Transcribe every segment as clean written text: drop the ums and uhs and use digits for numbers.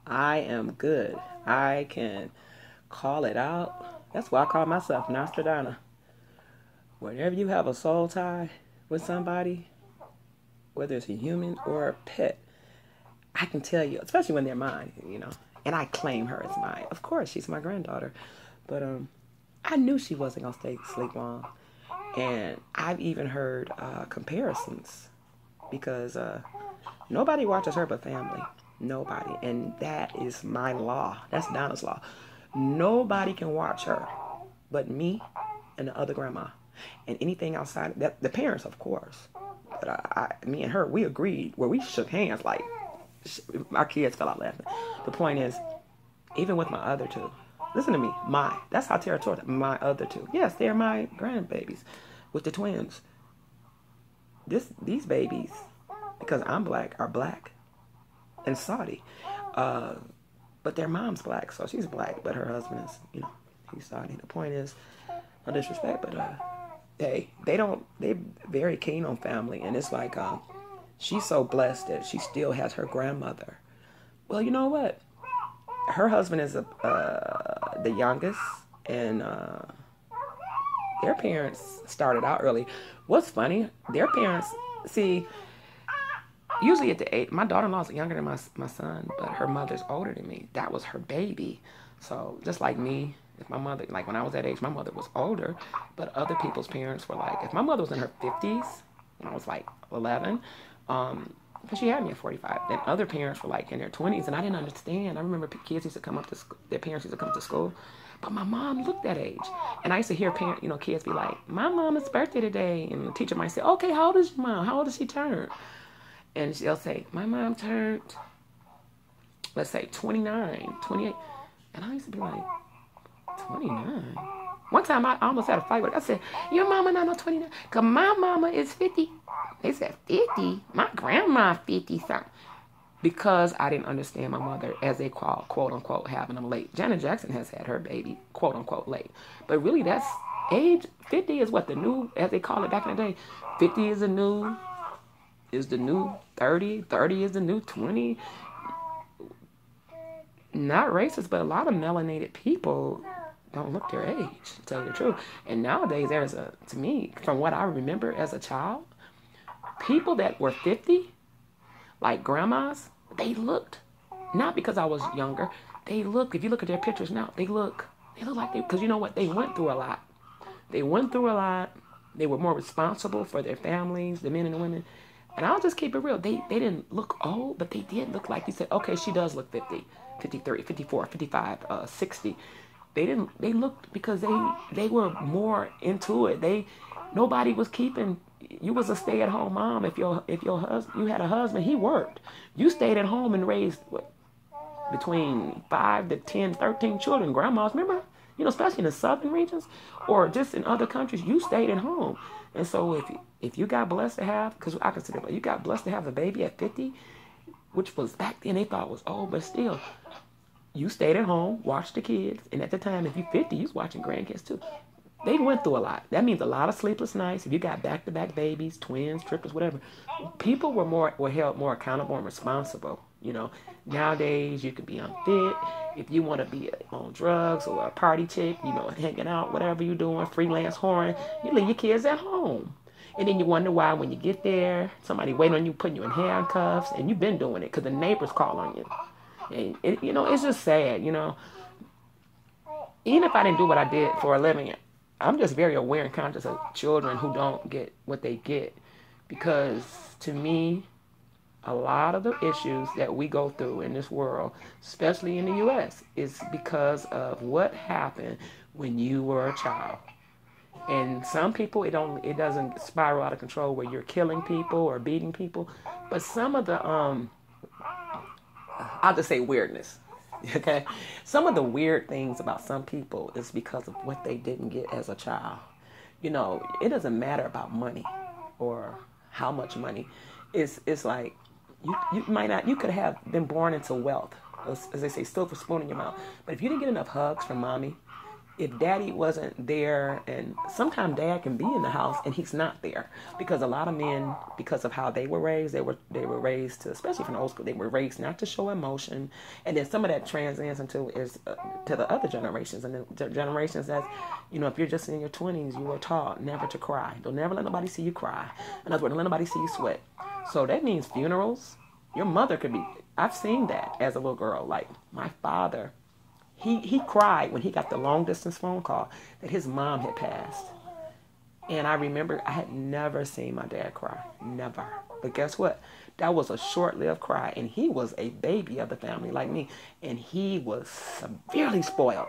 I am good. I can call it out. That's why I call myself Nostradamus. Whenever you have a soul tie with somebody, whether it's a human or a pet, I can tell you, especially when they're mine. And I claim her as mine. Of course, she's my granddaughter. But I knew she wasn't gonna stay sleep long. And I've even heard comparisons because nobody watches her but family. Nobody. And that is my law. That's Donna's law. Nobody can watch her but me and the other grandma. And anything outside, the parents, of course. But me and her, we agreed where we shook hands like our kids fell out laughing. The point is, even with my other two, listen to me, that's how territorial, my other two. Yes, they're my grandbabies with the twins. These babies, because I'm black, are black and Saudi. But their mom's black, so she's black, but her husband is, he's Saudi. The point is, no disrespect, but they're very keen on family, and it's like she's so blessed that she still has her grandmother. Well, you know what? Her husband is the youngest, and their parents started out early. What's funny? Their parents, see, usually at the age, my daughter-in-law is younger than my son, but her mother's older than me. That was her baby. So just like me, if my mother, like when I was that age, my mother was older, but other people's parents were like, if my mother was in her 50s, when I was like 11, because she had me at 45, then other parents were like in their 20s, and I didn't understand. I remember kids used to come up to school, their parents used to come to school, but my mom looked that age. And I used to hear kids be like, my mama's birthday today, and the teacher might say, okay, how old is your mom? How old does she turn? And she'll say, my mom turned, let's say 29, 28. And I used to be like, 29? One time I almost had a fight with her. I said, your mama not no 29? Because my mama is 50. They said, 50? My grandma 50 something. Because I didn't understand my mother as they call, quote unquote, having them late. Janet Jackson has had her baby, quote unquote, late. But really, that's age. 50 is what the new, as they call it back in the day. 50 is the new 30. 30 is the new 20. Not racist, but a lot of melanated people don't look their age, to tell you the truth. And nowadays, to me, from what I remember as a child, people that were 50, like grandmas, they looked, not because I was younger, they look, if you look at their pictures now, they look like because you know what, they went through a lot. They were more responsible for their families, the men and the women. And I'll just keep it real. They didn't look old, but they did look like you said, okay, she does look 50, 53, 54, 55, 60. They looked because they were more into it. Nobody was keeping, you was a stay-at-home mom. If your husband, you had a husband, he worked. You stayed at home and raised between 5 to 10, 13 children. Grandmas, remember? Especially in the southern regions or just in other countries, you stayed at home. And so if you got blessed to have, because I consider it, you got blessed to have a baby at 50, which was back then they thought was old, but still, you stayed at home, watched the kids, and at the time, if you 50, you was watching grandkids too. They went through a lot. That means a lot of sleepless nights. If you got back-to-back babies, twins, triplets, whatever, people were held more accountable and responsible. Nowadays you could be unfit. If you want to be on drugs or a party chick, hanging out, whatever you're doing, freelance whoring, you leave your kids at home. And then you wonder why when you get there, somebody waiting on you, putting you in handcuffs, and you've been doing it because the neighbors call on you. And, it's just sad, Even if I didn't do what I did for a living, I'm just very aware and conscious of children who don't get what they get. Because to me, a lot of the issues that we go through in this world, especially in the U.S., is because of what happened when you were a child. And some people, it doesn't spiral out of control where you're killing people or beating people. But some of the, I'll just say weirdness. Okay? Some of the weird things about some people is because of what they didn't get as a child. It doesn't matter about money or how much money. It's like you could have been born into wealth, as they say, silver spoon in your mouth. But if you didn't get enough hugs from mommy, if daddy wasn't there, and sometimes dad can be in the house and he's not there, because a lot of men, because of how they were raised, they were raised to, especially from the old school, they were raised not to show emotion, and then some of that transcends into to the other generations, and the generations that, if you're just in your 20s, you were taught never to cry. Don't never let nobody see you cry. In other words, don't let nobody see you sweat. So that means funerals. Your mother could be. I've seen that as a little girl. Like my father. He cried when he got the long distance phone call that his mom had passed. And I remember I had never seen my dad cry. Never. But guess what? That was a short-lived cry. And he was a baby of the family like me. And he was severely spoiled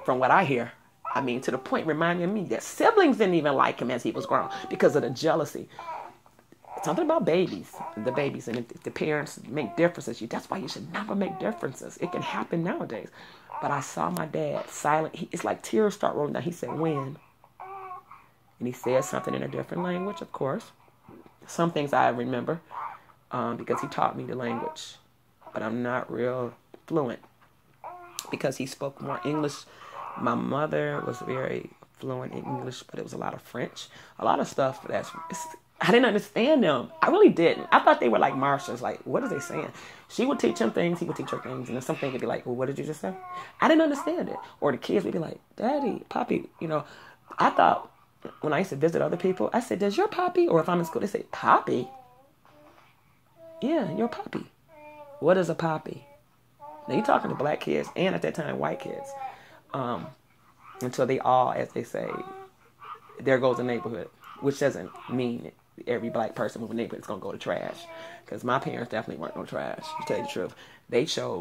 from what I hear. I mean, to the point reminding me that siblings didn't even like him as he was grown because of the jealousy. Something about babies, the babies, and if the parents make differences, that's why you should never make differences. It can happen nowadays. But I saw my dad silent. It's like tears start rolling down. He said, "When?" And he said something in a different language, of course. Some things I remember because he taught me the language. But I'm not real fluent because he spoke more English. My mother was very fluent in English, but it was a lot of French. A lot of stuff I didn't understand them. I really didn't. I thought they were like Martians. Like, what are they saying? She would teach him things. He would teach her things. And then something would be like, well, what did you just say? I didn't understand it. Or the kids would be like, Daddy, Poppy, I thought when I used to visit other people, I said, does your Poppy? Or if I'm in school, they say, Poppy? Yeah, your Poppy. What is a Poppy? Now, you're talking to black kids and at that time, white kids. Until they all, as they say, there goes the neighborhood, which doesn't mean every black person with a neighborhood is going to go to trash. Because my parents definitely weren't no trash, to tell you the truth.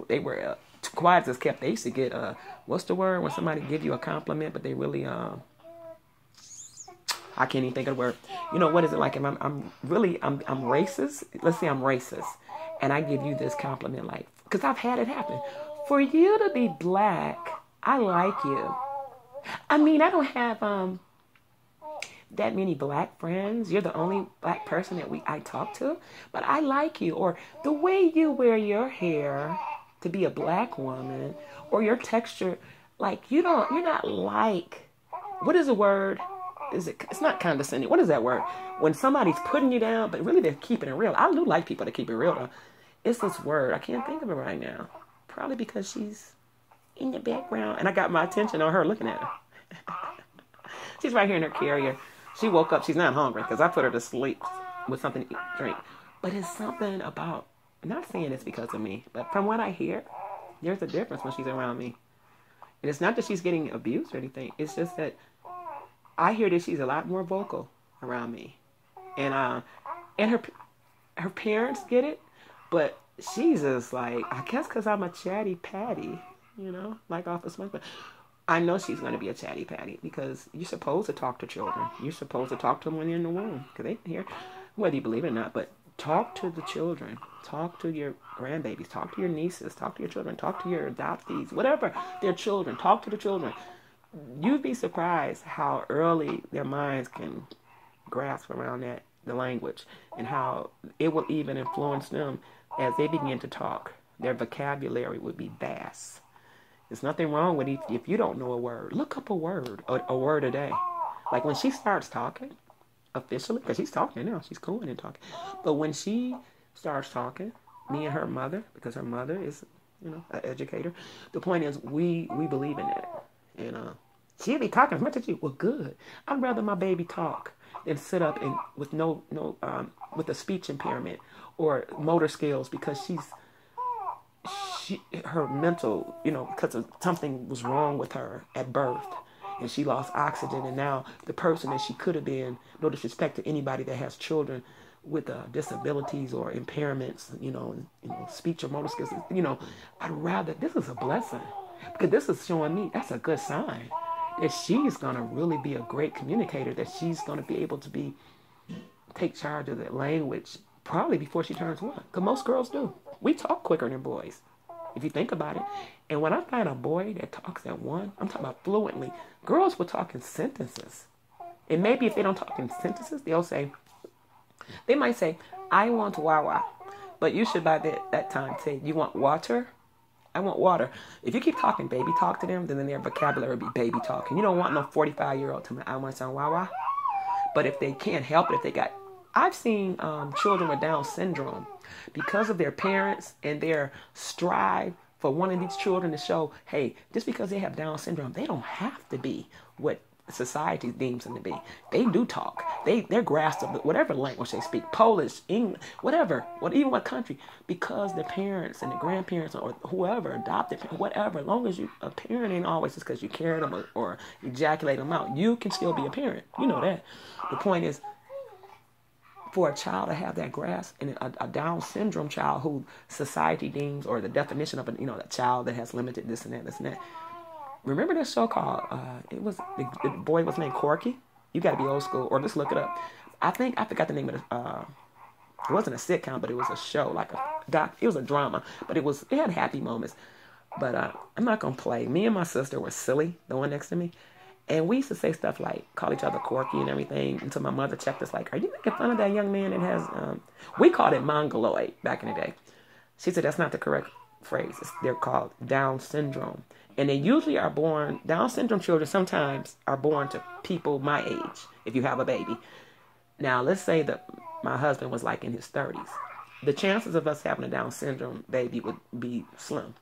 They were quiet as kept. They used to get, what's the word when somebody give you a compliment, but they really, I can't even think of the word. What is it like if I'm racist? Let's say I'm racist. And I give you this compliment, like, because I've had it happen. For you to be black, I like you. I mean, I don't have, that many black friends. You're the only black person that I talk to, but I like you. Or the way you wear your hair to be a black woman, or your texture, like you're not like, what is the word? It's not condescending. What is that word? When somebody's putting you down, but really they're keeping it real. I do like people that keep it real though. It's this word. I can't think of it right now. Probably because she's in the background and I got my attention on her looking at her. She's right here in her carrier. She woke up. She's not hungry because I put her to sleep with something to drink. But it's something about, I'm not saying it's because of me, but from what I hear, there's a difference when she's around me. And it's not that she's getting abused or anything. It's just that I hear that she's a lot more vocal around me. And her parents get it, but she's just like, I guess because I'm a chatty patty, like off of Smoke. I know she's going to be a chatty patty because you're supposed to talk to children. You're supposed to talk to them when you're in the womb because they can hear, whether you believe it or not. But talk to the children. Talk to your grandbabies. Talk to your nieces. Talk to your children. Talk to your adoptees. Whatever, their children. Talk to the children. You'd be surprised how early their minds can grasp around the language, and how it will even influence them as they begin to talk. Their vocabulary would be vast. There's nothing wrong with if you don't know a word. Look up a word a day. Like when she starts talking officially, because she's talking now. She's cool and talking. But when she starts talking, me and her mother, because her mother is, an educator, the point is we believe in it. And she'll be talking as much as you. Well, good. I'd rather my baby talk than sit up and with with a speech impairment or motor skills because her mental, because of something was wrong with her at birth and she lost oxygen, and now the person that she could have been, no disrespect to anybody that has children with disabilities or impairments, speech or motor skills, I'd rather, this is a blessing because this is showing me that's a good sign that she's going to really be a great communicator, that she's going to be able to take charge of that language probably before she turns 1, because most girls do. We talk quicker than boys, if you think about it. And when I find a boy that talks at 1, I'm talking about fluently. Girls will talk in sentences. And maybe if they don't talk in sentences, they might say, I want wawa. But you should by that time say, you want water? I want water. If you keep talking baby talk to them, then their vocabulary will be baby talk. And you don't want no 45-year-old to me, I want some Wawa. But if they can't help it, if they got, I've seen children with Down syndrome because of their parents and their strive for wanting these children to show, hey, just because they have Down syndrome, they don't have to be what society deems them to be. They do talk. They're grasp of whatever language they speak, Polish, English, whatever, even what country, because the parents and the grandparents or whoever adopted, whatever, as long as you, a parent ain't always just because you carry them or ejaculate them out. You can still be a parent. You know that. The point is, for a child to have that grasp, and a Down syndrome child who society deems, or the definition of a child that has limited this and that. Remember this show called, the boy was named Corky? You got to be old school, or just look it up. I forgot the name of it. It wasn't a sitcom, but it was a show, like a doc. It was a drama, but it had happy moments. But I'm not going to play. Me and my sister were silly, the one next to me. And we used to say stuff like, call each other Corky and everything, until my mother checked us like, are you making fun of that young man that has, we called it mongoloid back in the day. She said that's not the correct phrase. They're called Down syndrome. And they usually are born, Down syndrome children sometimes are born to people my age, if you have a baby. Now, let's say that my husband was like in his 30s. The chances of us having a Down syndrome baby would be slim,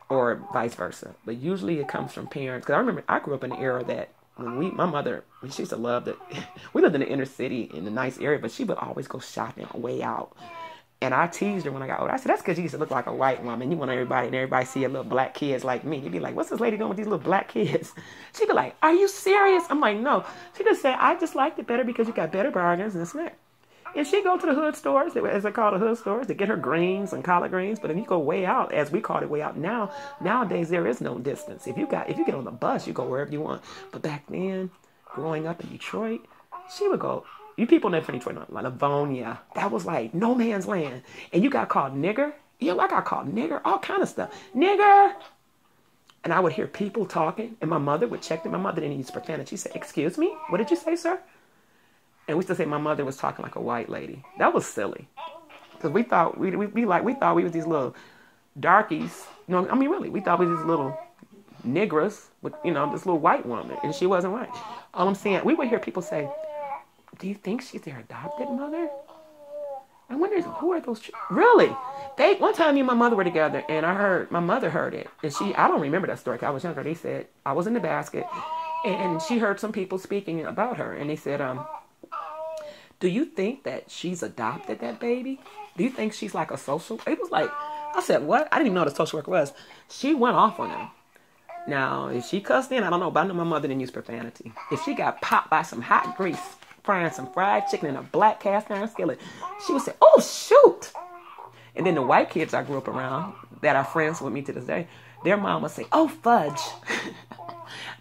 or vice versa. But usually it comes from parents. Because I remember I grew up in an era that when my mother, she used to love that. We lived in the inner city in a nice area, but she would always go shopping way out. And I teased her when I got older. I said, that's because you used to look like a white woman. You want everybody see a little black kids like me. You'd be like, what's this lady doing with these little black kids? She'd be like, are you serious? I'm like, no. She just said, I just liked it better because you got better bargains and snacks. And she'd go to the hood stores, as they call the hood stores, to get her greens and collard greens. But if you go way out, as we call it way out nowadays there is no distance. If you get on the bus, you go wherever you want. But back then, growing up in Detroit, she would go. You people in Detroit, like Livonia, that was like no man's land. And you got called nigger. You know, I got called nigger, all kind of stuff. Nigger! And I would hear people talking, and my mother would check them. My mother didn't use profanity. She said, excuse me? What did you say, sir? And we used to say my mother was talking like a white lady. That was silly. Because we thought we were these little darkies. You know, I mean, really, we thought we were these little niggers with, this little white woman. And she wasn't white. All I'm saying, we would hear people say, do you think she's their adopted mother? I wonder, who are those really? One time me and my mother were together, and my mother heard it. And I don't remember that story because I was younger. They said, I was in the basket, and she heard some people speaking about her. And they said, do you think that she's adopted that baby? Do you think she's like a social? It was like, I said, what? I didn't even know what a social worker was. She went off on him. Now, if she cussed in, I don't know, but I know my mother didn't use profanity. If she got popped by some hot grease, frying some fried chicken in a black cast iron skillet, she would say, oh, shoot. And then the white kids I grew up around that are friends with me to this day, their mom would say, oh, fudge.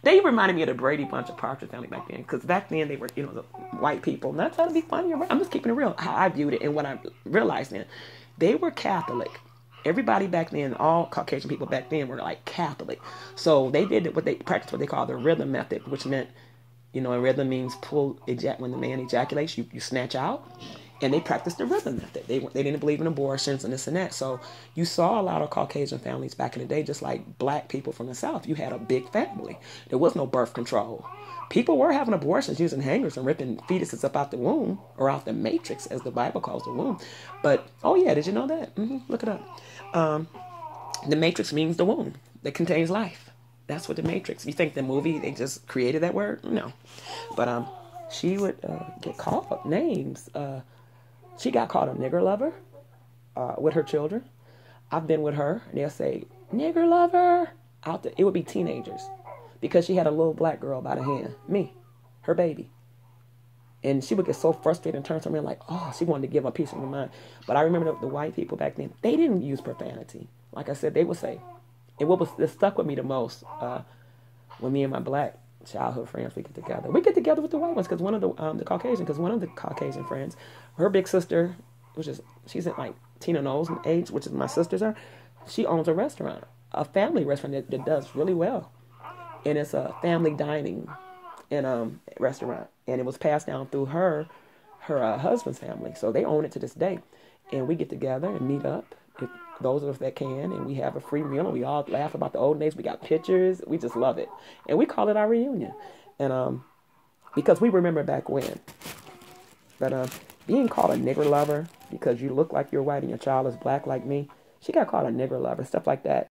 They reminded me of the Brady Bunch of Partridge Family back then, because back then they were, the white people. Not trying to be funny. I'm just keeping it real. How I viewed it and what I realized then. They were Catholic. Everybody back then, all Caucasian people back then were like Catholic. So they did what they practiced, what they call the rhythm method, which meant, a rhythm means when the man ejaculates, you snatch out. And they practiced the rhythm method. They didn't believe in abortions and this and that. So you saw a lot of Caucasian families back in the day, just like black people from the South. You had a big family. There was no birth control. People were having abortions using hangers and ripping fetuses up out the womb, or out the matrix, as the Bible calls the womb. But, oh yeah, did you know that? Look it up. The matrix means the womb that contains life. That's what the matrix. You think the movie, they just created that word? No. But she would get called names. She got called a nigger lover with her children. I've been with her, and they'll say, nigger lover. It would be teenagers, because she had a little black girl by the hand, me, her baby. And she would get so frustrated and turn to me like, oh, she wanted to give a piece of her mind. But I remember the white people back then, they didn't use profanity. Like I said, they would say, and that stuck with me the most, when me and my black childhood friends, we get together with the white ones, because one of the Caucasian friends, her big sister, she's at like Tina Knowles' age, which is my sisters are, she owns a restaurant, a family restaurant that does really well. And it's a family dining restaurant. And it was passed down through her husband's family. So they own it to this day. And we get together and meet up. those of us that can, and we have a free meal, and we all laugh about the old days. We got pictures. We just love it, and we call it our reunion, and because we remember back when. But being called a nigger lover because you look like you're white and your child is black like me, she got called a nigger lover, stuff like that.